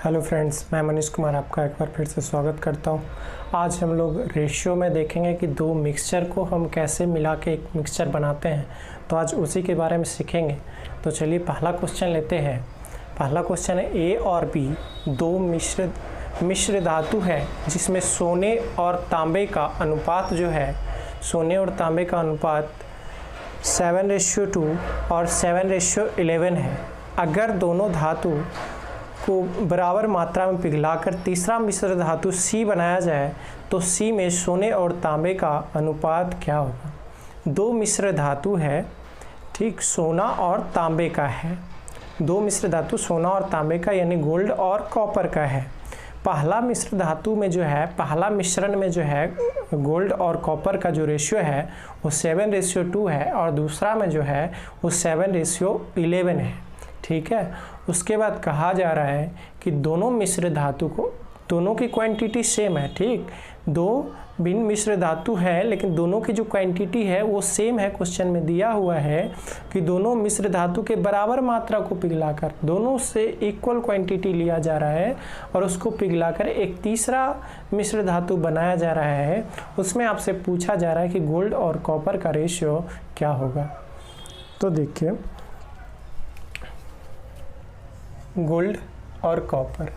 Hello friends, मैं मनीष कुमार आपका एक बार फिर से स्वागत करता हूं। आज हम लोग रेशियो में देखेंगे कि दो मिक्सचर को हम कैसे मिला के एक मिक्सचर बनाते हैं। तो आज उसी के बारे में सीखेंगे। तो चलिए पहला क्वेश्चन लेते हैं। पहला क्वेश्चन है ए और बी दो मिश्र धातु है जिसमें सोने और तांबे का अनुपात जो है, सोने और तांबे का अनुपात 7:2 और 7:11 है। अगर दोनों धातु को बराबर मात्रा में पिघलाकर तीसरा मिश्र धातु C बनाया जाए तो C में सोने और तांबे का अनुपात क्या होगा। दो मिश्र धातु है, ठीक, सोना और तांबे का है। दो मिश्र धातु सोना और तांबे का यानी गोल्ड और कॉपर का है। पहला मिश्र धातु में जो है, पहला मिश्रण में जो है गोल्ड और कॉपर का जो रेशियो है वो 7:2 है और दूसरा में जो है वो 7:11 है। ठीक है। उसके बाद कहा जा रहा है कि दोनों मिश्र धातु को, दोनों की क्वांटिटी सेम है। ठीक, दो भिन्न मिश्र धातु है लेकिन दोनों की जो क्वांटिटी है वो सेम है। क्वेश्चन में दिया हुआ है कि दोनों मिश्र धातु के बराबर मात्रा को पिघलाकर, दोनों से इक्वल क्वांटिटी लिया जा रहा है और उसको पिघलाकर एक तीसरा मिश्र धातु बनाया जा रहा है। उसमें आपसे पूछा जा रहा है कि गोल्ड और कॉपर का रेशियो क्या होगा। तो देखिए, गोल्ड और कॉपर,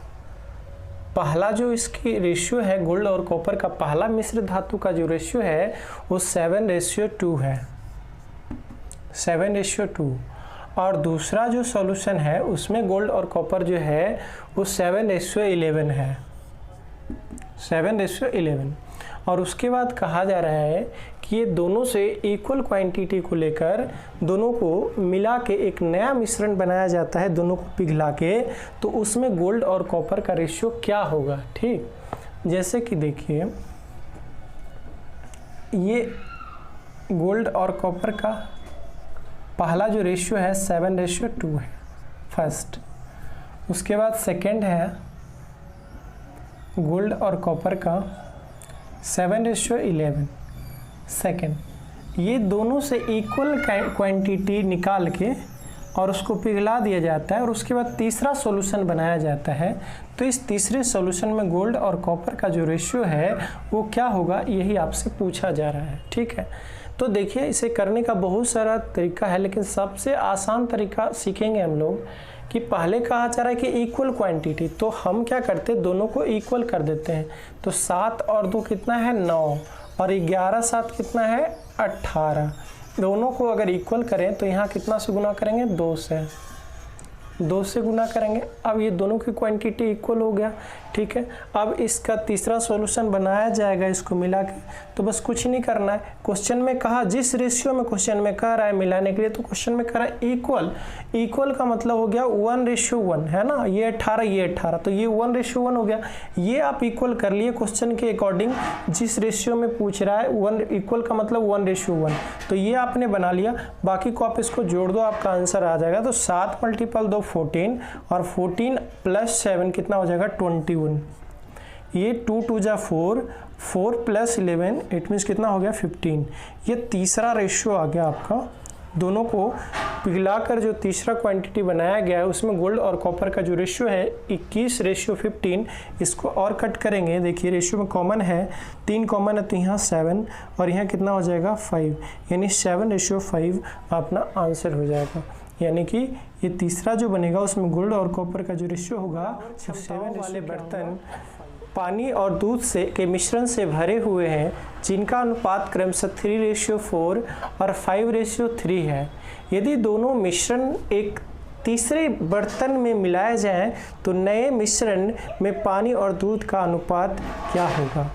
पहला जो इसकी रेशियो है गोल्ड और कॉपर का, पहला मिश्र धातु का जो रेशियो है वो 7:2 है, 7:2। और दूसरा जो सॉल्यूशन है उसमें गोल्ड और कॉपर जो है वो 7:11 है, 7:11। और उसके बाद कहा जा रहा है कि ये दोनों से इक्वल क्वांटिटी को लेकर दोनों को मिला के एक नया मिश्रण बनाया जाता है, दोनों को पिघला के। तो उसमें गोल्ड और कॉपर का रेशियो क्या होगा। ठीक, जैसे कि देखिए, ये गोल्ड और कॉपर का पहला जो रेशियो है 7:2 है फर्स्ट। उसके बाद सेकंड है गोल्ड और कॉपर का 7:11 सेकेंड। ये दोनों से इक्वल क्वांटिटी निकाल के और उसको पिघला दिया जाता है और उसके बाद तीसरा सॉल्यूशन बनाया जाता है। तो इस तीसरे सॉल्यूशन में गोल्ड और कॉपर का जो रेशियो है वो क्या होगा, यही आपसे पूछा जा रहा है। ठीक है। तो देखिए, इसे करने का बहुत सारा तरीका है लेकिन सबसे आसान तरीका सीखेंगे हम लोग कि पहले कहा जा रहा है कि इक्वल क्वांटिटी, तो हम क्या करते हैं, दोनों को इक्वल कर देते हैं। तो 7 और 2 कितना है, 9, और 11 7 कितना है, 18। दोनों को अगर इक्वल करें तो यहाँ कितना से गुना करेंगे, 2 से गुना करेंगे। अब ये दोनों की क्वांटिटी इक्वल हो गया। ठीक है। अब इसका तीसरा सॉल्यूशन बनाया जाएगा इसको मिला के। तो बस कुछ नहीं करना है। क्वेश्चन में कहा, जिस रेशियो में क्वेश्चन में कह रहा है मिलाने के लिए, तो क्वेश्चन में कह रहा है इक्वल। इक्वल का मतलब हो गया 1:1 है ना, ये 18 ये 18, तो ये 1:1 हो गया। ये आप इक्वल कर लिए क्वेश्चन के अकॉर्डिंग, जिस रेशियो में पूछ रहा है 1 इक्वल का मतलब 1:1। तो ये आपने बना लिया। बाकी को आप इसको जोड़ दो, आपका आंसर आ जाएगा। तो 7 × 2 14 और 14 + 7 कितना हो जाएगा, 21। ये 2 2 जा 4, 4 + 11 इट मीन्स कितना हो गया, 15। ये तीसरा रेशियो आ गया आपका। दोनों को पिघलाकर जो तीसरा क्वांटिटी बनाया गया है उसमें गोल्ड और कॉपर का जो रेशियो है 21:15। इसको और कट करेंगे। देखिए, रेशियो में कॉमन है, 3 कॉमन है तो यहाँ 7 और यहाँ कितना हो जाएगा, 5, यानी 7:5 अपना आंसर हो जाएगा। यानी कि ये तीसरा जो बनेगा उसमें गोल्ड और कॉपर का जो रेशियो होगा, 7 वाले बर्तन पानी और दूध से के मिश्रण से भरे हुए हैं जिनका अनुपात क्रमशः 3:4 और 5:3 है। यदि दोनों मिश्रण एक तीसरे बर्तन में मिलाए जाएं तो नए मिश्रण में पानी और दूध का अनुपात क्या होगा।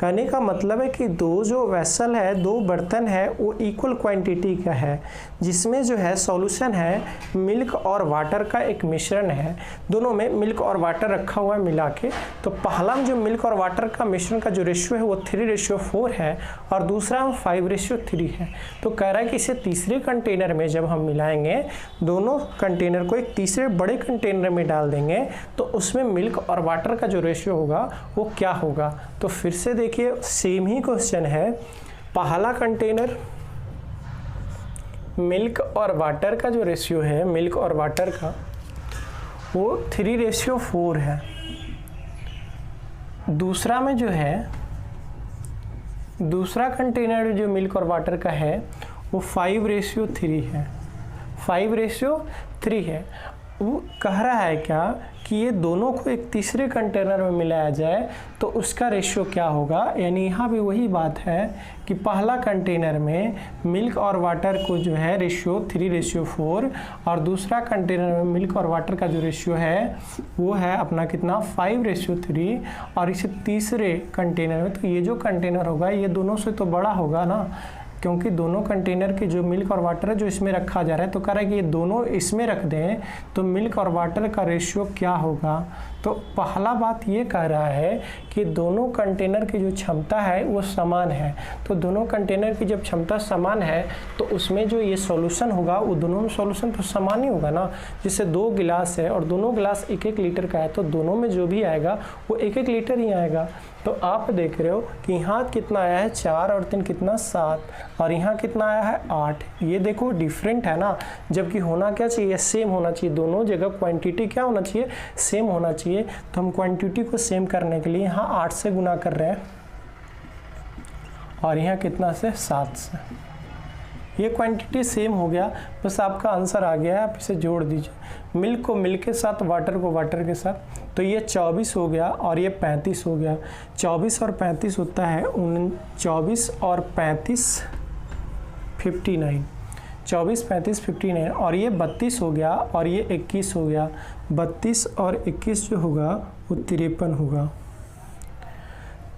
कहने का मतलब है कि दो जो वेसल है, दो बर्तन है, वो इक्वल क्वांटिटी का है, जिसमें जो है सॉल्यूशन है मिल्क और वाटर का एक मिश्रण है। दोनों में मिल्क और वाटर रखा हुआ है मिला के। तो पहला में जो मिल्क और वाटर का मिश्रण का जो रेशियो है वो 3:4 है और दूसरा में 5:3 है। तो कह रहा है कि इसे तीसरे कंटेनर में जब हम मिलाएंगे, दोनों कंटेनर को एक तीसरे बड़े कंटेनर में डाल देंगे तो उसमें मिल्क और वाटर का जो रेशियो होगा वो क्या होगा। तो फिर से देखिए, सेम ही क्वेश्चन है। पहला कंटेनर मिल्क और वाटर का जो रेशियो है, मिल्क और वाटर का, वो 3:4 है। दूसरा में जो है, दूसरा कंटेनर जो मिल्क और वाटर का है वो 5:3 है, 5:3 है। वो कह रहा है क्या कि ये दोनों को एक तीसरे कंटेनर में मिलाया जाए तो उसका रेशियो क्या होगा। यानी यहाँ भी वही बात है कि पहला कंटेनर में मिल्क और वाटर को जो है रेशियो 3:4 और दूसरा कंटेनर में मिल्क और वाटर का जो रेशियो है वो है अपना कितना 5:3 और इसे तीसरे कंटेनर में, तो ये जो कंटेनर होगा ये दोनों से तो बड़ा होगा ना, क्योंकि दोनों कंटेनर के जो मिल्क और वाटर है जो इसमें रखा जा रहा है, तो कह रहा है कि ये दोनों इसमें रख दें तो मिल्क और वाटर का रेशियो क्या होगा। तो पहला बात ये कह रहा है कि दोनों कंटेनर की जो क्षमता है वो समान है। तो दोनों कंटेनर की जब क्षमता समान है तो उसमें जो ये सॉल्यूशन होगा वो दोनों में सॉल्यूशन तो समान ही होगा ना। जैसे 2 गिलास है और दोनों गिलास 1-1 लीटर का है तो दोनों में जो भी आएगा वो 1-1 लीटर ही आएगा। तो आप देख रहे हो कि यहाँ कितना आया है 4 और 3 कितना 7 और यहाँ कितना आया है 8। ये देखो डिफरेंट है ना, जबकि होना क्या चाहिए, सेम होना चाहिए। दोनों जगह क्वांटिटी क्या होना चाहिए, सेम होना चाहिए। तो हम क्वांटिटी को सेम करने के लिए यहाँ 8 से गुना कर रहे हैं और यहाँ कितना से 7 से। ये क्वांटिटी सेम हो गया, बस आपका आंसर आ गया है, आप इसे जोड़ दीजिए। मिल्क को मिल्क के साथ, वाटर को वाटर के साथ, तो ये 24 हो गया और ये 35 हो गया। 24 और 35 होता है 24 और 35 59, 24 35 59 और ये 32 हो गया और ये 21 हो गया। 32 और 21 जो होगा वो 53 होगा।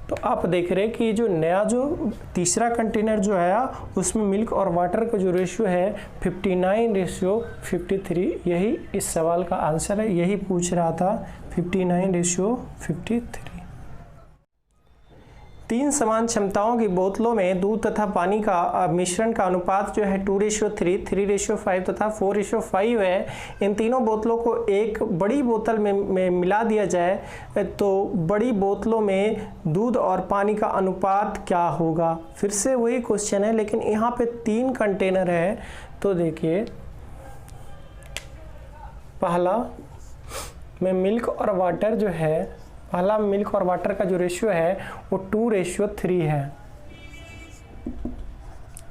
तो आप देख रहे हैं कि जो नया जो तीसरा कंटेनर जो आया उसमें मिल्क और वाटर का जो रेशियो है 59:53, यही इस सवाल का आंसर है, यही पूछ रहा था 59:53। 3 समान क्षमताओं की बोतलों में दूध तथा पानी का मिश्रण का अनुपात जो है 2:3, 3:5 तथा 4:5 है। इन तीनों बोतलों को एक बड़ी बोतल में मिला दिया जाए तो बड़ी बोतलों में दूध और पानी का अनुपात क्या होगा। फिर से वही क्वेश्चन है, लेकिन यहाँ पे 3 कंटेनर है। तो देखिए, पहला में मिल्क और वाटर जो है, पहला मिल्क और वाटर का जो रेशियो है वो 2:3 है।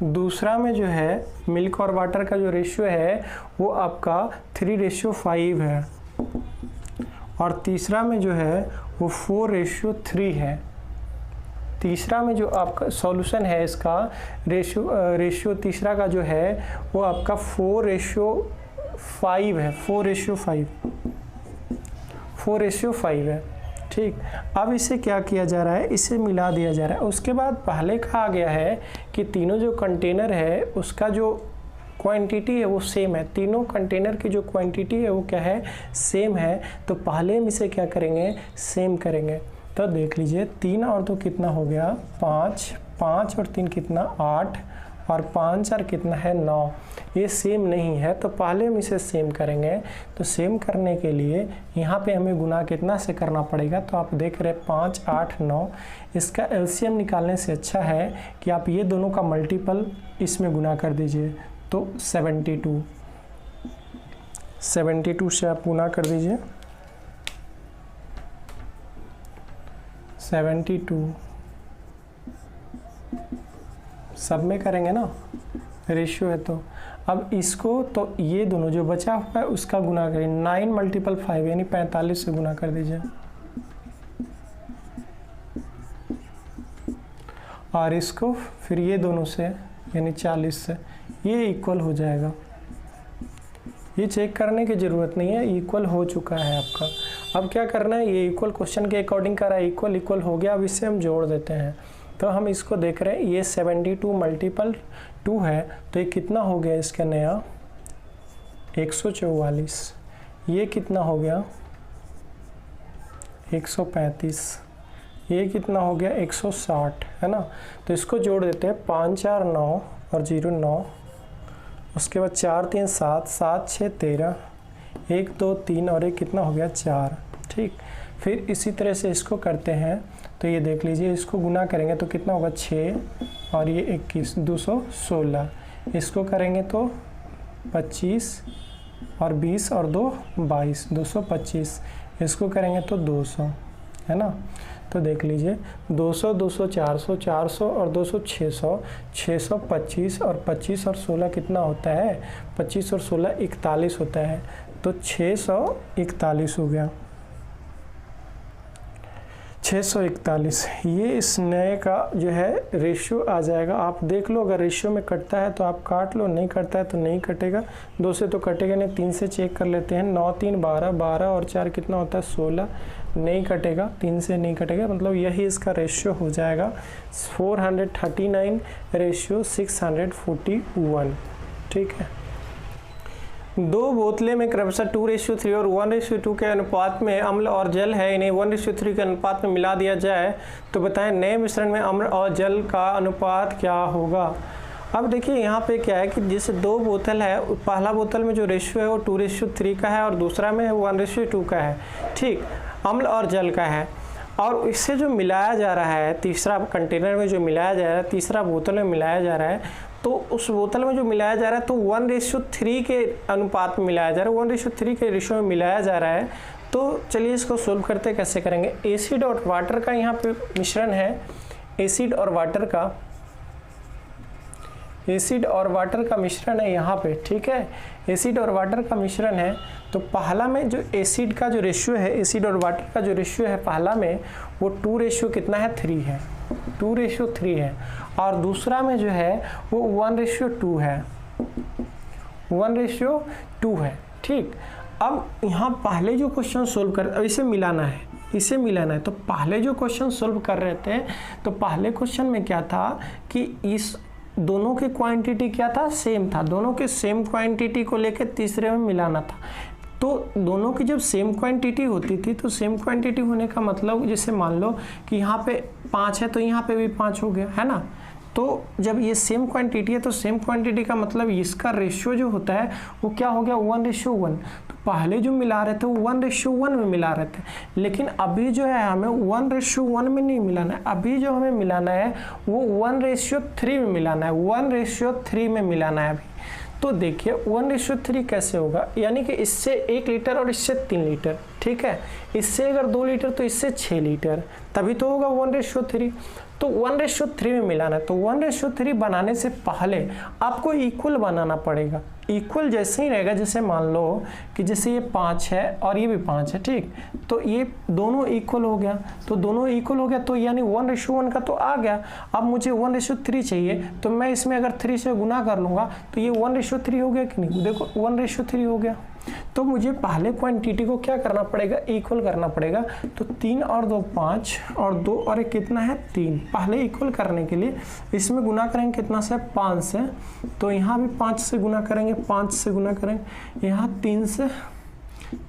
दूसरा में जो है मिल्क और वाटर का जो रेशियो है वो आपका 3:5 है और तीसरा में जो है वो 4:3 है। तीसरा में जो आपका सॉल्यूशन है इसका रेशियो तीसरा का जो है वो आपका 4:5 है, 4:5 है। ठीक, अब इसे क्या किया जा रहा है, इसे मिला दिया जा रहा है। उसके बाद पहले कहा गया है कि तीनों जो कंटेनर है उसका जो क्वांटिटी है वो सेम है। तीनों कंटेनर की जो क्वांटिटी है वो क्या है, सेम है। तो पहले हम इसे क्या करेंगे, सेम करेंगे। तो देख लीजिए, 3 और 2 कितना हो गया 5, 5 और 3 कितना 8 और 5 और कितना है 9। ये सेम नहीं है तो पहले हम इसे सेम करेंगे। तो सेम करने के लिए यहाँ पे हमें गुना कितना से करना पड़ेगा। तो आप देख रहे हैं 5, 8, 9। इसका एलसीएम निकालने से अच्छा है कि आप ये दोनों का मल्टीपल इसमें गुना कर दीजिए। तो 72 से आप गुना कर दीजिए। 72 सब में करेंगे ना, रेशियो है। तो अब इसको, तो ये दोनों जो बचा हुआ है उसका गुना करें। 9 × 5 यानी 45 से गुना कर दीजिए और इसको फिर ये दोनों से यानी 40 से, ये इक्वल हो जाएगा। ये चेक करने की ज़रूरत नहीं है, इक्वल हो चुका है आपका। अब क्या करना है, ये इक्वल क्वेश्चन के अकॉर्डिंग कर रहा है, इक्वल हो गया। अब इससे हम जोड़ देते हैं। तो हम इसको देख रहे हैं, ये 72 × 2 है तो ये कितना हो गया इसका नया 144। ये कितना हो गया 135। ये कितना हो गया 160, है ना। तो इसको जोड़ देते हैं, 5 4 9 और 0 9। उसके बाद 4 3 7, 7 6 13, 1 2 3 और एक कितना हो गया 4। ठीक, फिर इसी तरह से इसको करते हैं। तो ये देख लीजिए, इसको गुना करेंगे तो कितना होगा 6 और ये 21, 216। इसको करेंगे तो 25 और 20 और 2 22, 225। इसको करेंगे तो 200, है ना। तो देख लीजिए 200 200 400, 400 और 200 600, 625 और 25 और 16 कितना होता है, 25 और 16 41 होता है। तो 641 हो गया, 641। ये इस नए का जो है रेशियो आ जाएगा। आप देख लो, अगर रेशियो में कटता है तो आप काट लो, नहीं कटता है तो नहीं कटेगा। 2 से तो कटेगा नहीं, 3 से चेक कर लेते हैं। 9 3 12, 12 और 4 कितना होता है 16, नहीं कटेगा, 3 से नहीं कटेगा, मतलब यही इसका रेशियो हो जाएगा 439 रेशियो 641। ठीक है। 2 बोतलें में क्रमशः 2:3 और 1:2 के अनुपात में अम्ल और जल है, इन्हें 1:3 के अनुपात में मिला दिया जाए तो बताएं नए मिश्रण में अम्ल और जल का अनुपात क्या होगा। अब देखिए यहाँ पे क्या है कि जैसे 2 बोतल है, पहला बोतल में जो रेशियो है वो 2:3 का है और दूसरा में 1:2 का है। ठीक, अम्ल और जल का है, और इससे जो मिलाया जा रहा है, तीसरा कंटेनर में जो मिलाया जा रहा है, तीसरा बोतल में मिलाया जा रहा है, तो उस बोतल में जो मिलाया जा रहा है तो 1:3 के अनुपात में मिलाया जा रहा है, 1:3 के रेशियो में मिलाया जा रहा है। तो चलिए इसको सोल्व करते कैसे करेंगे। एसिड और वाटर का यहाँ पे मिश्रण है, एसिड और वाटर का, एसिड और वाटर का मिश्रण है यहाँ पे। ठीक है, एसिड और वाटर का मिश्रण है। तो पहला में जो एसिड का जो रेशियो है, एसिड और वाटर का जो रेशियो है पहला में, वो 2 कितना है 3 है, 2:3 है। और दूसरा में जो है वो 1:2 है, 1:2 है। ठीक, अब यहाँ पहले जो क्वेश्चन सोल्व कर, अब इसे मिलाना है, इसे मिलाना है। तो पहले जो क्वेश्चन सोल्व कर रहे थे तो पहले क्वेश्चन में क्या था कि इस दोनों की क्वांटिटी क्या था, सेम था, दोनों के सेम क्वांटिटी को लेकर तीसरे में मिलाना था। तो दोनों की जब सेम क्वांटिटी होती थी तो सेम क्वांटिटी होने का मतलब, जैसे मान लो कि यहाँ पे 5 है तो यहाँ पे भी 5 हो गया, है ना। तो जब ये सेम क्वांटिटी है तो सेम क्वांटिटी का मतलब इसका रेशियो जो होता है वो क्या हो गया 1:1। तो पहले जो मिला रहे थे वो 1:1 में मिला रहे थे, लेकिन अभी जो है हमें 1:1 में नहीं मिलाना है, अभी जो हमें मिलाना है वो 1:3 में मिलाना है, 1:3 में मिलाना है अभी। तो देखिए 1:3 कैसे होगा, यानी कि इससे 1 लीटर और इससे 3 लीटर। ठीक है, इससे अगर 2 लीटर तो इससे 6 लीटर, तभी तो होगा 1:3। तो 1:3 में मिलाना है। तो 1:3 बनाने से पहले आपको इक्वल बनाना पड़ेगा। इक्वल जैसे ही रहेगा, जैसे मान लो कि जैसे ये 5 है और ये भी 5 है, ठीक, तो ये दोनों इक्वल हो गया, तो दोनों इक्वल हो गया, तो यानी 1:1 का तो आ गया। अब मुझे 1:3 चाहिए, तो मैं इसमें अगर 3 से गुना कर लूँगा तो ये 1:3 हो गया कि नहीं, देखो 1:3 हो गया। तो मुझे पहले क्वांटिटी को क्या करना पड़ेगा, इक्वल करना पड़ेगा। तो 3 और 2 5 और 2 और 1 कितना है 3। पहले इक्वल करने के लिए इसमें गुना करेंगे कितना से 5 से, तो यहाँ भी 5 से गुना करेंगे, 5 से गुना करेंगे, यहाँ 3 से,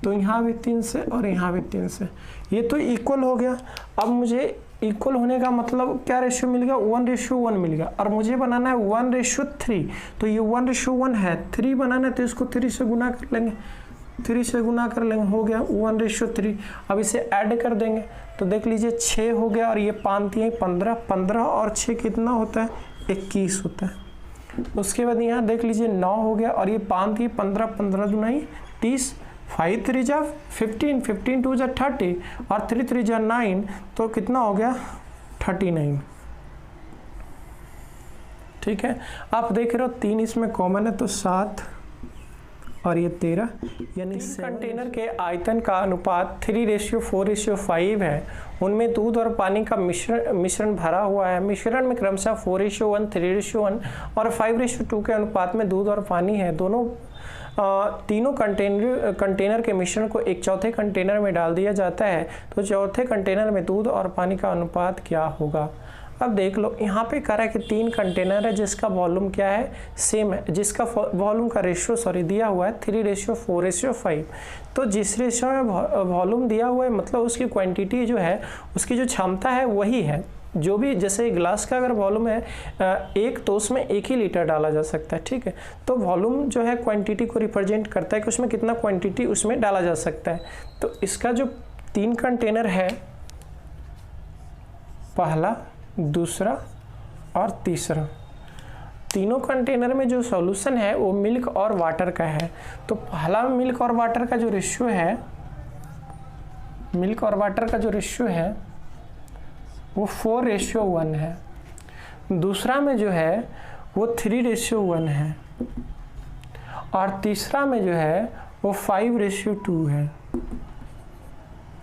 तो यहाँ भी 3 से और यहाँ भी 3 से। ये तो इक्वल हो गया। अब मुझे इक्वल होने का मतलब क्या रेशियो मिल गया, 1:1 मिल गया, और मुझे बनाना है 1:3। तो ये 1:1 है, 3 बनाना है तो इसको 3 से गुना कर लेंगे, 3 से गुना कर लेंगे, हो गया 1:3। अब इसे ऐड कर देंगे तो देख लीजिए 6 हो गया, और ये 5 15, 15 और 6 कितना होता है 21 होता है। उसके बाद यहाँ देख लीजिए 9 हो गया, और ये 5 15, 15 दूनी 30, 5 3 जा 15, 15 2 जा 30 और 3 3 जा 9, तो कितना हो गया 39। ठीक है, आप देख रहे हो 3 इसमें कॉमन है तो 7 और ये 13, यानी कंटेनर के आयतन का अनुपात 3:4:5 है। उनमें दूध और पानी का मिश्रण भरा हुआ है। मिश्रण में क्रमशः 4:1, 3:1 और 5:2 के अनुपात में दूध और पानी है। तीनों कंटेनर के मिश्रण को एक चौथे कंटेनर में डाल दिया जाता है, तो चौथे कंटेनर में दूध और पानी का अनुपात क्या होगा। अब देख लो यहाँ पे कह रहा है कि 3 कंटेनर है जिसका वॉल्यूम क्या है सेम है, जिसका वॉल्यूम का रेशियो दिया हुआ है 3:4:5। तो जिस रेशियो में वॉल्यूम दिया हुआ है मतलब उसकी क्वांटिटी जो है, उसकी जो क्षमता है वही है। जो भी जैसे ग्लास का अगर वॉल्यूम है 1, तो उसमें 1 ही लीटर डाला जा सकता है। ठीक है, तो वॉल्यूम जो है क्वांटिटी को रिप्रेजेंट करता है कि उसमें कितना क्वांटिटी उसमें डाला जा सकता है। तो इसका जो 3 कंटेनर है, पहला, दूसरा और तीसरा, तीनों कंटेनर में जो सॉल्यूशन है वो मिल्क और वाटर का है। तो पहला मिल्क और वाटर का जो रेशियो है, मिल्क और वाटर का जो रेशियो है वो 4:1 है। दूसरा में जो है वो 3:1 है और तीसरा में जो है वो 5:2 है।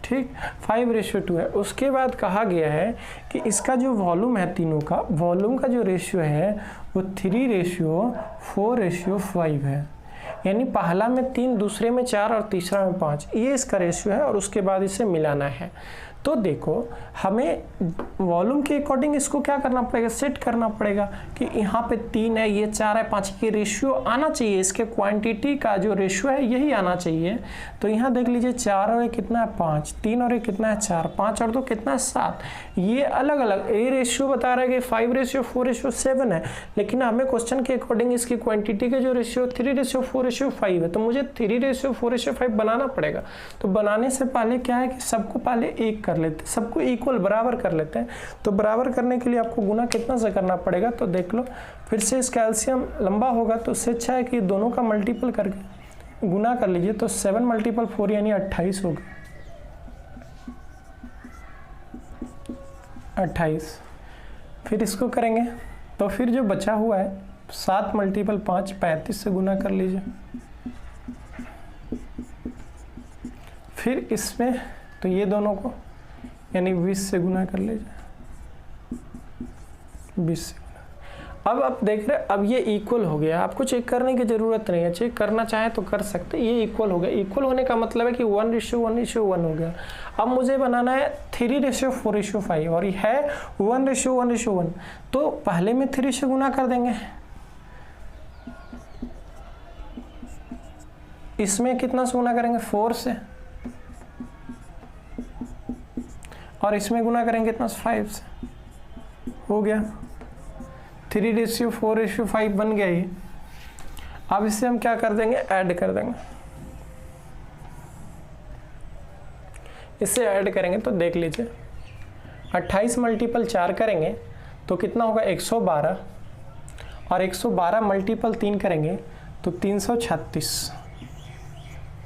ठीक, 5:2 है। उसके बाद कहा गया है कि इसका जो वॉल्यूम है, तीनों का वॉल्यूम का जो रेशियो है वो 3:4:5 है। यानी पहला में 3, दूसरे में 4 और तीसरा में 5, ये इसका रेशियो है और उसके बाद इसे मिलाना है। तो देखो हमें वॉल्यूम के अकॉर्डिंग इसको क्या करना पड़ेगा, सेट करना पड़ेगा कि यहाँ पे 3 है, ये 4 है, 5 के रेशियो आना चाहिए, इसके क्वांटिटी का जो रेशियो है यही आना चाहिए। तो यहाँ देख लीजिए 4 और 1 कितना है 5, 3 और 1 कितना है 4, 5 और 2 कितना है 7। ये अलग अलग ये रेशियो बता रहा है कि 5:4:7 है, लेकिन हमें क्वेश्चन के अकॉर्डिंग इसकी क्वांटिटी का जो रेशियो 3:4:5 है, तो मुझे 3:4:5 बनाना पड़ेगा। तो बनाने से पहले क्या है कि सबको पहले एक कर लेते हैं, सबको इक्वल बराबर कर लेते हैं। तो बराबर करने के लिए आपको गुना कितना से करना पड़ेगा, तो देख लो फिर से इस कैल्शियम लंबा होगा तो उससे अच्छा है कि दोनों का मल्टीपल करके गुना कर लीजिए। तो 7 × 4 यानी 28 होगा, 28। फिर इसको करेंगे तो फिर जो बचा हुआ है 7 × 5 35 से गुना कर लीजिए। फिर इसमें तो ये दोनों को यानी 20 से गुना कर लीजिए, 20 से गुना। अब आप देख रहे हैं अब ये इक्वल हो गया, आपको चेक करने की जरूरत नहीं है, चेक करना चाहे तो कर सकते। ये इक्वल हो गया, इक्वल होने का मतलब है कि 1:1:1 हो गया। अब मुझे बनाना है 3:4:5 और ये है 1:1:1। तो पहले में 3 से गुना कर देंगे, इसमें कितना से गुना करेंगे 4 से, और इसमें गुना करेंगे कितना 5 से, हो गया 3:4:5 बन गया ये। अब इससे हम क्या कर देंगे, ऐड कर देंगे। इससे ऐड करेंगे तो देख लीजिए 28 × 4 करेंगे तो कितना होगा 112, और 112 × 3 करेंगे तो 336।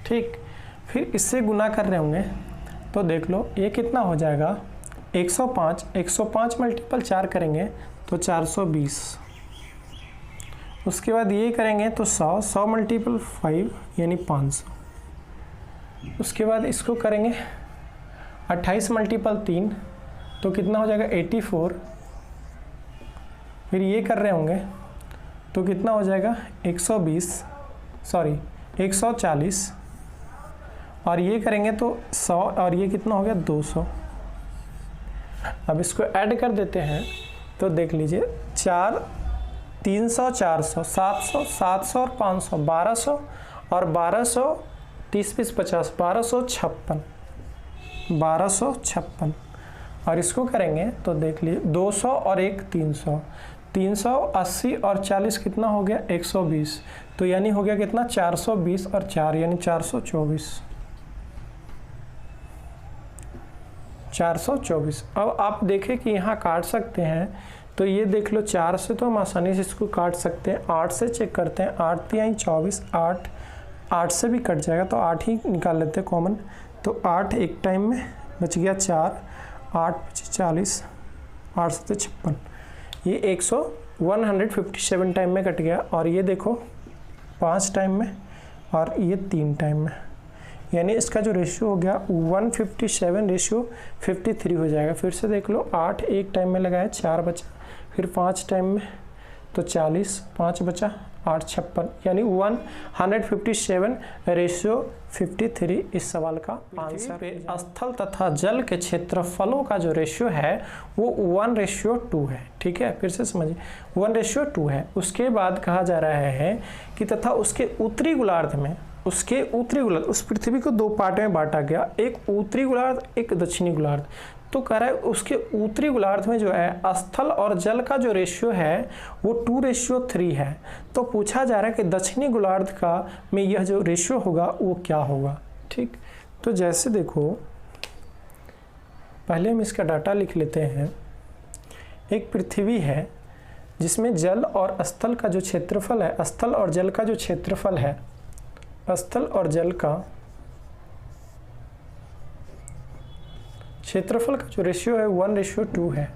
ठीक, फिर इससे गुना कर रहे होंगे तो देख लो ये कितना हो जाएगा 105 × 4 करेंगे तो 420। उसके बाद ये करेंगे तो 100 × 5 यानी 500। उसके बाद इसको करेंगे 28 × 3 तो कितना हो जाएगा 84। फिर ये कर रहे होंगे तो कितना हो जाएगा 140, और ये करेंगे तो 100, और ये कितना हो गया 200। अब इसको ऐड कर देते हैं तो देख लीजिए 4, 300, 400, 700, 700 और 500, 1200 और 1200, 30, 20, 50, 1256। और इसको करेंगे तो देख लीजिए 200 और 1 300, 380 और 40 कितना हो गया 120। तो यानी हो गया कितना 420 और 4 यानी 424। अब आप देखें कि यहाँ काट सकते हैं तो ये देख लो 4 से तो हम आसानी से इसको काट सकते हैं। 8 से चेक करते हैं, 8 × 24, 8 से भी कट जाएगा तो 8 ही निकाल लेते हैं कॉमन। तो 8 एक टाइम में बच गया 4, 8 × 40, 8 से 56, ये 157 टाइम में कट गया। और ये देखो 5 टाइम में और ये 3 टाइम में, यानी इसका जो रेशियो हो गया 157:53 हो जाएगा। फिर से देख लो 8 एक टाइम में लगाया 4 बचा, फिर 5 टाइम में तो 40, 5 बचा 8 56, यानी 157:53 इस सवाल का आंसर पे स्थल तथा जल के क्षेत्रफलों का जो रेशियो है वो 1:2 है। ठीक है, फिर से समझिए 1:2 है। उसके बाद कहा जा रहा है कि तथा उसके उत्तरी गोलार्ध में, उसके उत्तरी गोलार्ध, उस पृथ्वी को 2 पार्ट में बांटा गया, एक उत्तरी गोलार्ध एक दक्षिणी गोलार्ध। तो कह रहा है उसके उत्तरी गोलार्ध में जो है स्थल और जल का जो रेशियो है वो 2:3 है। तो पूछा जा रहा है कि दक्षिणी गोलार्ध का में यह जो रेशियो होगा वो क्या होगा। ठीक, तो जैसे देखो पहले हम इसका डाटा लिख लेते हैं। एक पृथ्वी है जिसमें जल और स्थल का जो क्षेत्रफल है, स्थल और जल का जो क्षेत्रफल है, स्थल और जल का क्षेत्रफल का जो रेशियो है 1:2 है।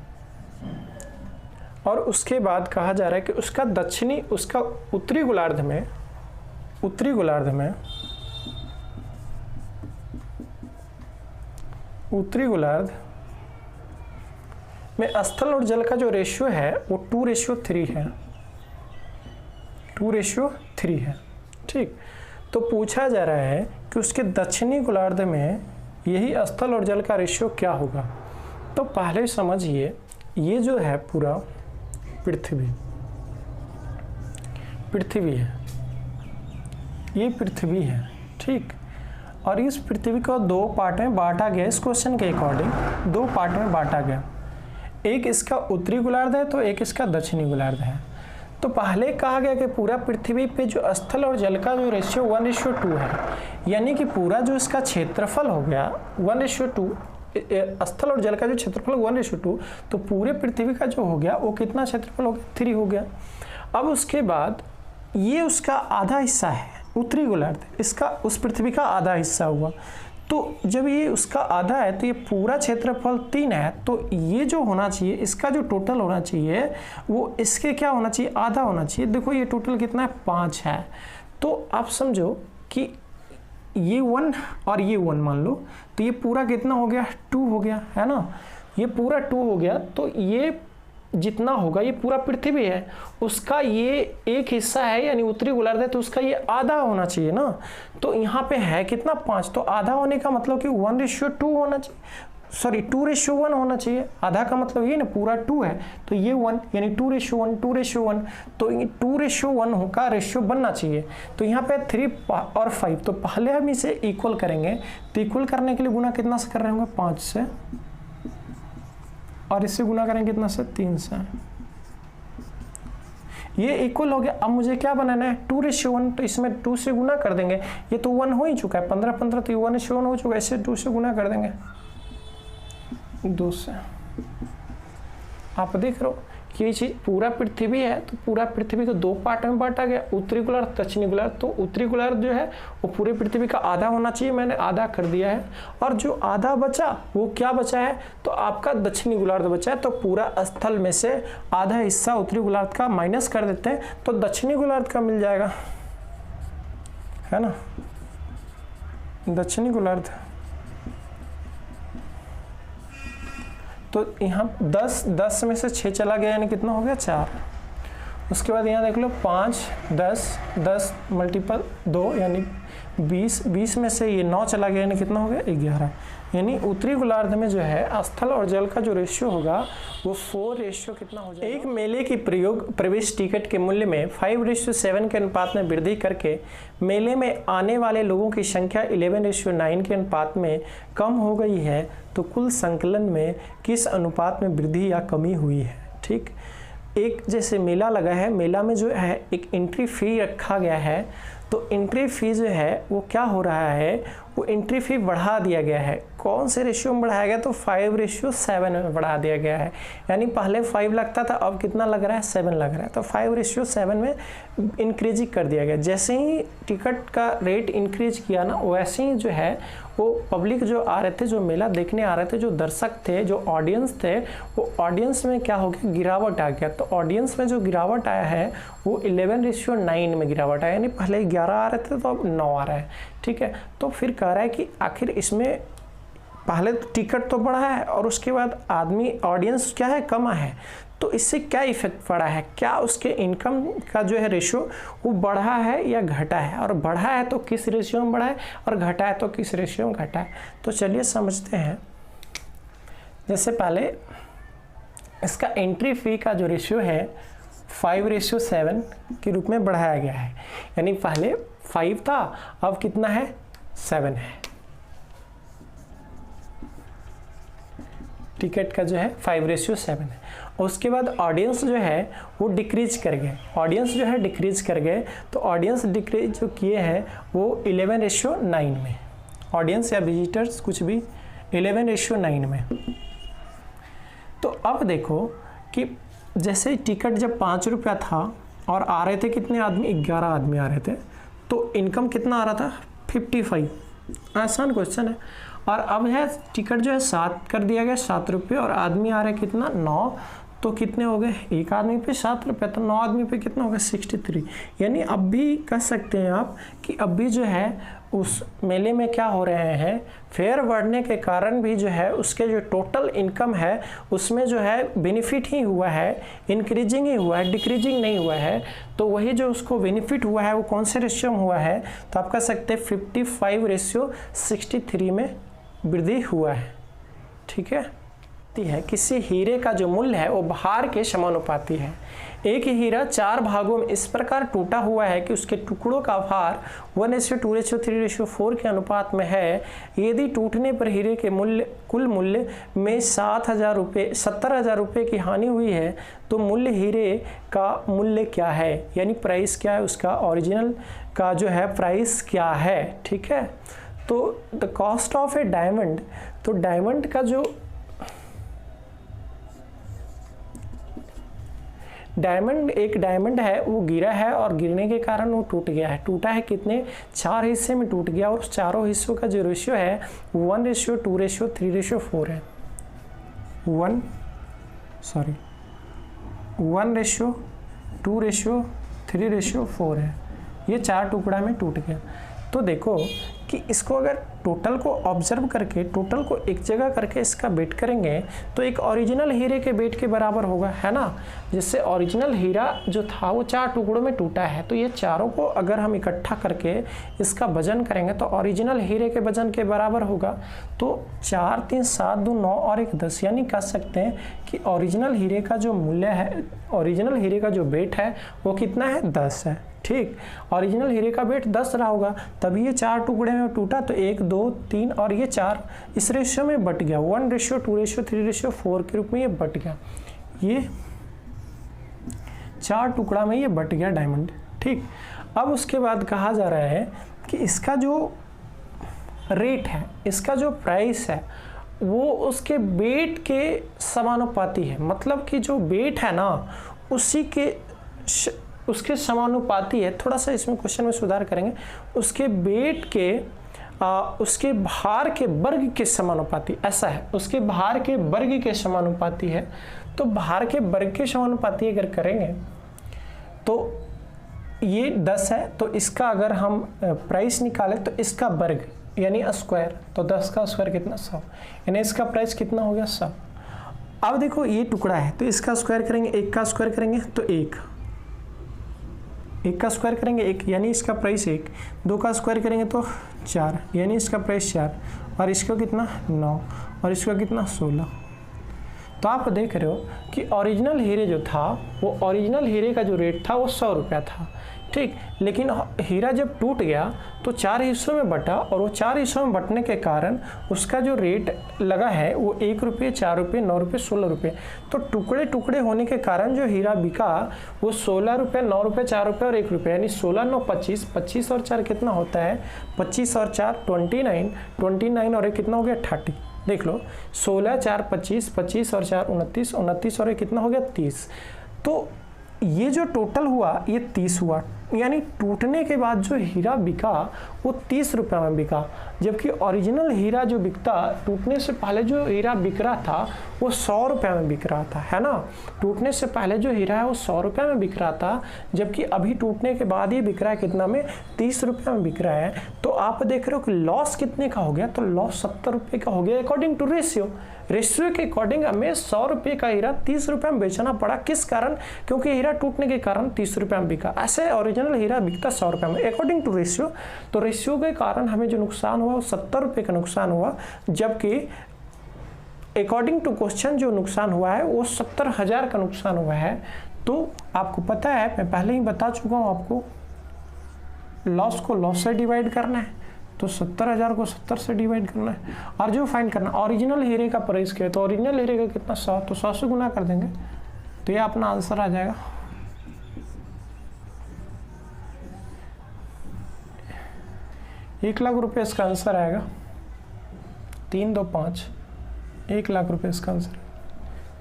और उसके बाद कहा जा रहा है कि उसका दक्षिणी, उसका उत्तरी गोलार्ध में स्थल और जल का जो रेशियो है वो 2:3 है, 2:3 है। ठीक, तो पूछा जा रहा है कि उसके दक्षिणी गोलार्ध में यही स्थल और जल का रेशियो क्या होगा। तो पहले समझिए, ये जो है पूरा पृथ्वी है, ये पृथ्वी है। ठीक, और इस पृथ्वी को 2 पार्ट में बांटा गया, इस क्वेश्चन के अकॉर्डिंग 2 पार्ट में बांटा गया। एक इसका उत्तरी गोलार्ध है तो एक इसका दक्षिणी गोलार्ध है। तो पहले कहा गया कि पूरा पृथ्वी पे जो स्थल और जल का जो रेशियो 1:2 है, यानी कि पूरा जो इसका क्षेत्रफल हो गया 1:2, स्थल और जल का जो क्षेत्रफल 1:2, तो पूरे पृथ्वी का जो हो गया वो कितना क्षेत्रफल हो गया, 3 हो गया। अब उसके बाद ये उसका आधा हिस्सा है उत्तरी गोलार्ध, इसका उस पृथ्वी का आधा हिस्सा हुआ। तो जब ये उसका आधा है तो ये पूरा क्षेत्रफल 3 है, तो ये जो होना चाहिए, इसका जो टोटल होना चाहिए वो इसके क्या होना चाहिए, आधा होना चाहिए। देखो ये टोटल कितना है, 5 है। तो आप समझो कि ये 1 और ये 1 मान लो, तो ये पूरा कितना हो गया, 2 हो गया, है ना। ये पूरा 2 हो गया, तो ये जितना होगा, ये पूरा पृथ्वी है, उसका ये एक हिस्सा है, यानी उत्तरी गोलार्ध है, तो उसका ये आधा होना चाहिए ना। तो यहाँ पे है कितना, 5, तो आधा होने का मतलब कि 1:2 होना चाहिए, सॉरी 2:1 होना चाहिए। आधा का मतलब ये ना, पूरा 2 है तो ये 1, यानी 2:1, 2:1, तो 2:1 का रेशियो बनना चाहिए। तो यहाँ पे 3 और 5, तो पहले हम इसे इक्वल करेंगे, तो इक्वल करने के लिए गुना कितना से कर रहे होंगे, 5 से, और इससे गुना करेंगे कितना से, 3 से। ये इक्वल हो गया। अब मुझे क्या बनाना है, 2:1, तो इसमें 2 से गुना कर देंगे, ये तो 1 हो ही चुका है, 15 तो ये 1:1 हो चुका है, इससे 2 से गुना कर देंगे, 2 से। आप देख रहे हो ये चीज पूरा पृथ्वी है, तो पूरा पृथ्वी को 2 पार्ट में बांटा गया, उत्तरी गोलार्ध, दक्षिणी गोलार्ध। तो उत्तरी गोलार्ध जो है वो पूरे पृथ्वी का आधा होना चाहिए, मैंने आधा कर दिया है। और जो आधा बचा वो क्या बचा है, तो आपका दक्षिणी गोलार्ध बचा है। तो पूरा स्थल में से आधा हिस्सा उत्तरी गोलार्ध का माइनस कर देते हैं, तो दक्षिणी गोलार्ध का मिल जाएगा, है ना, दक्षिणी गोलार्ध। तो यहाँ 10 में से 6 चला गया, यानी कितना हो गया, 4। उसके बाद यहाँ देख लो 5, 10 मल्टीपल 2 यानी 20 में से ये 9 चला गया, यानी कितना हो गया, 11। यानी उत्तरी गोलार्ध में जो है स्थल और जल का जो रेशियो होगा वो 4 कितना हो जाएगा। एक मेले की प्रवेश टिकट के मूल्य में 5:7 के अनुपात में वृद्धि करके मेले में आने वाले लोगों की संख्या 11:9 के अनुपात में कम हो गई है, तो कुल संकलन में किस अनुपात में वृद्धि या कमी हुई है। ठीक, एक जैसे मेला लगा है, मेला में जो है एक एंट्री फी रखा गया है, तो एंट्री फी जो है वो क्या हो रहा है, वो एंट्री फी बढ़ा दिया गया है। कौन से रेशियो में बढ़ाया गया, तो 5:7 में बढ़ा दिया गया है। यानी पहले 5 लगता था, अब कितना लग रहा है, 7 लग रहा है, तो 5:7 में इंक्रीज कर दिया गया। जैसे ही टिकट का रेट इंक्रीज किया ना, वैसे ही जो है वो पब्लिक जो आ रहे थे, जो मेला देखने आ रहे थे, जो दर्शक थे, जो ऑडियंस थे, वो ऑडियंस में क्या हो गया, गिरावट आ गया। तो ऑडियंस में जो गिरावट आया है वो 11:9 में गिरावट आया, यानी पहले 11 आ रहे थे तो अब 9 आ रहा है। ठीक है, तो फिर कह रहा है कि आखिर इसमें पहले तो टिकट तो बढ़ा है और उसके बाद आदमी, ऑडियंस क्या है, कम है, तो इससे क्या इफेक्ट पड़ा है, क्या उसके इनकम का जो है रेशियो वो बढ़ा है या घटा है, और बढ़ा है तो किस रेशियो में बढ़ा है, और घटा है तो किस रेशियो में घटा है। तो चलिए समझते हैं। जैसे पहले इसका एंट्री फी का जो रेशियो है 5:7 के रूप में बढ़ाया गया है, यानी पहले 5 था, अब कितना है, 7 है। टिकट का जो है 5:7 है। उसके बाद ऑडियंस जो है वो डिक्रीज कर गए, ऑडियंस जो है डिक्रीज कर गए, तो ऑडियंस डिक्रीज जो किए हैं वो 11:9 में, ऑडियंस या विजिटर्स कुछ भी 11:9 में। तो अब देखो कि जैसे टिकट जब 5 रुपया था और आ रहे थे कितने आदमी, 11 आदमी आ रहे थे, तो इनकम कितना आ रहा था 55। आसान क्वेश्चन है। और अब है टिकट जो है 7 कर दिया गया, 7 रुपये, और आदमी आ रहे कितना 9, तो कितने हो गए, एक आदमी पे 7 रुपये, तो 9 आदमी पे कितना होगा 63। यानी अब भी कह सकते हैं आप कि अब भी जो है उस मेले में क्या हो रहे हैं, फेयर बढ़ने के कारण भी जो है उसके जो टोटल इनकम है उसमें जो है बेनिफिट ही हुआ है, इंक्रीजिंग ही हुआ है, डिक्रीजिंग नहीं हुआ है। तो वही जो उसको बेनिफिट हुआ है वो कौन से रेशियो में हुआ है, तो आप कह सकते हैं 55/63 में वृद्धि हुआ है। ठीक है। किसी हीरे का जो मूल्य है वो भार के समानुपाती है। एक हीरा 4 भागों में इस प्रकार टूटा हुआ है कि उसके टुकड़ों का भार 1:2:3:4 के अनुपात में है। यदि टूटने पर हीरे के कुल मूल्य में 70,000 रुपये की हानि हुई है तो मूल्य हीरे का मूल्य क्या है, यानी प्राइस क्या है उसका, ओरिजिनल का जो है प्राइस क्या है। ठीक है। तो the cost of A diamond, तो डायमंड का जो एक डायमंड है वो गिरा है और गिरने के कारण वो टूट गया है। टूटा है कितने, 4 हिस्से में टूट गया, और उस चारों हिस्सों का जो रेशियो है 1:2:3:4 है। 1:2:3:4 है। ये 4 टुकड़ा में टूट गया। तो देखो कि इसको अगर टोटल को ऑब्जर्व करके, टोटल को एक जगह करके इसका वेट करेंगे तो एक ओरिजिनल हीरे के वेट के बराबर होगा, है ना। जिससे ओरिजिनल हीरा जो था वो 4 टुकड़ों में टूटा है, तो ये चारों को अगर हम इकट्ठा करके इसका वजन करेंगे तो ओरिजिनल हीरे के वजन के बराबर होगा। तो 4 3 7 2 9 और 1 10, यानी कह सकते हैं कि ओरिजिनल हीरे का जो मूल्य है, ओरिजिनल हीरे का जो वेट है वो कितना है 10 है। ठीक, ओरिजिनल हीरे का वेट 10 रहा होगा, तभी ये 4 टुकड़े में टूटा, तो 1 2 3 और ये 4 इस रेशियो में बट गया, 1:2:3:4 के रूप में ये बट गया, ये 4 टुकड़ा में ये बट गया डायमंड। ठीक, अब उसके बाद कहा जा रहा है कि इसका जो रेट है, इसका जो प्राइस है वो उसके वेट के समानुपाती है। मतलब कि जो वेट है ना उसके समानुपाती है। थोड़ा सा इसमें क्वेश्चन में सुधार करेंगे, उसके वेट के उसके भार के वर्ग के समानुपाती, ऐसा है, उसके भार के वर्ग के समानुपाती है। तो भार के वर्ग के समानुपाती अगर करेंगे तो ये 10 है, तो इसका अगर हम प्राइस निकालें तो इसका वर्ग यानी स्क्वायर, तो 10 का स्क्वायर कितना 100, यानी इसका प्राइस कितना हो गया 100। अब देखो ये टुकड़ा है तो इसका स्क्वायर करेंगे, 1 का स्क्वायर करेंगे तो 1 का स्क्वायर करेंगे 1, यानी इसका प्राइस 1, 2 का स्क्वायर करेंगे तो 4, यानी इसका प्राइस 4, और इसको कितना 9, और इसका कितना 16। तो आप देख रहे हो कि ओरिजिनल हीरे जो था वो ओरिजिनल हीरे का जो रेट था वो 100 रुपया था। ठीक, लेकिन हीरा जब टूट गया तो 4 हिस्सों में बटा, और वो 4 हिस्सों में बटने के कारण उसका जो रेट लगा है वो 1 रुपये, 4 रुपये, 9 रुपये, 16 रुपये। तो टुकड़े टुकड़े होने के कारण जो हीरा बिका वो 16 रुपये, 9 रुपये, 4 रुपये और 1 रुपये, यानी 16 9 25, 25 और 4 कितना होता है 25 और 4 29, 29 और 1 कितना हो गया 30। देख लो 16 4 25, 25 और 4 29, 29 और 1 कितना हो गया 30। तो ये जो टोटल हुआ ये 30 हुआ, यानी टूटने के बाद जो हीरा बिका वो 30 रुपये में बिका, जबकि ओरिजिनल हीरा जो बिकता, टूटने से पहले जो हीरा बिक रहा था वो 100 रुपये में बिक रहा था, है ना। टूटने से पहले जो हीरा है वो 100 रुपये में बिक रहा था, जबकि अभी टूटने के बाद ये बिक रहा है कितना में 30 रुपये में बिक रहा है। तो आप देख रहे हो कि लॉस कितने का हो गया, तो लॉस 70 रुपये का हो गया अकॉर्डिंग टू रेशियो के अकॉर्डिंग हमें 100 रुपये का हीरा 30 रुपये में बेचना पड़ा। किस कारण, क्योंकि हीरा टूटने के कारण 30 रुपये में बिका। ऐसे ओरिजिनल हीरा बिकता 100 रुपये में अकॉर्डिंग टू रेशियो। तो रेशियो के कारण हमें जो नुकसान हुआ वो 70 रुपये का नुकसान हुआ, जबकि अकॉर्डिंग टू क्वेश्चन जो नुकसान हुआ है वो 70,000 का नुकसान हुआ है। तो आपको पता है, मैं पहले ही बता चुका हूँ आपको, लॉस को लॉस से डिवाइड करना है, तो 70,000 को 70 से डिवाइड करना है, और जो फाइंड करना ओरिजिनल हीरे का प्राइस क्या है, तो ओरिजिनल हीरे का कितना 100, तो 100 से गुना कर देंगे तो ये अपना आंसर आ जाएगा। ₹1,00,000 इसका आंसर आएगा। 3 2 5, ₹1,00,000 इसका आंसर।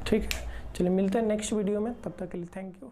ठीक है, चलिए मिलते हैं नेक्स्ट वीडियो में, तब तक के लिए थैंक यू।